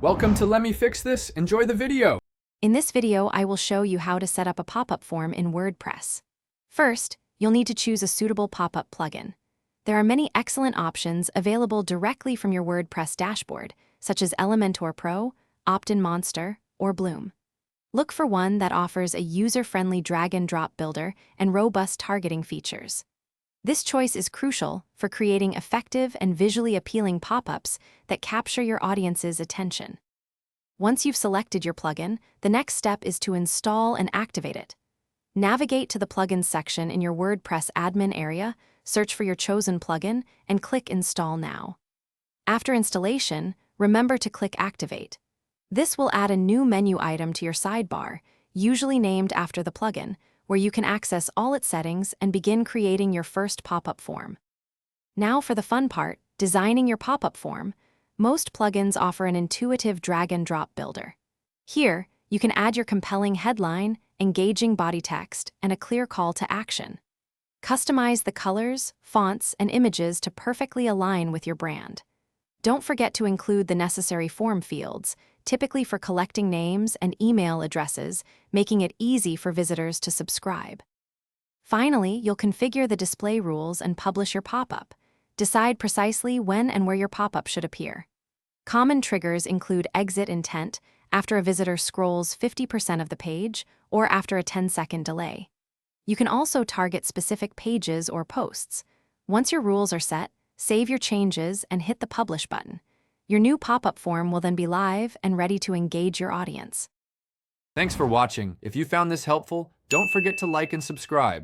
Welcome to Let Me Fix This. Enjoy the video. In this video, I will show you how to set up a pop-up form in WordPress. First, you'll need to choose a suitable pop-up plugin. There are many excellent options available directly from your WordPress dashboard, such as Elementor Pro, optinmonster, or Bloom. Look for one that offers a user-friendly drag-and-drop builder and robust targeting features. This choice is crucial for creating effective and visually appealing pop-ups that capture your audience's attention. Once you've selected your plugin, the next step is to install and activate it. Navigate to the Plugins section in your WordPress admin area, search for your chosen plugin, and click Install Now. After installation, remember to click Activate. This will add a new menu item to your sidebar, usually named after the plugin, where you can access all its settings and begin creating your first pop-up form. Now for the fun part, designing your pop-up form. Most plugins offer an intuitive drag-and-drop builder. Here, you can add your compelling headline, engaging body text, and a clear call to action. Customize the colors, fonts, and images to perfectly align with your brand. Don't forget to include the necessary form fields, typically for collecting names and email addresses, making it easy for visitors to subscribe. Finally, you'll configure the display rules and publish your pop-up. Decide precisely when and where your pop-up should appear. Common triggers include exit intent, after a visitor scrolls 50% of the page, or after a 10-second delay. You can also target specific pages or posts. Once your rules are set, save your changes and hit the Publish button. Your new pop-up form will then be live and ready to engage your audience. Thanks for watching. If you found this helpful, don't forget to like and subscribe.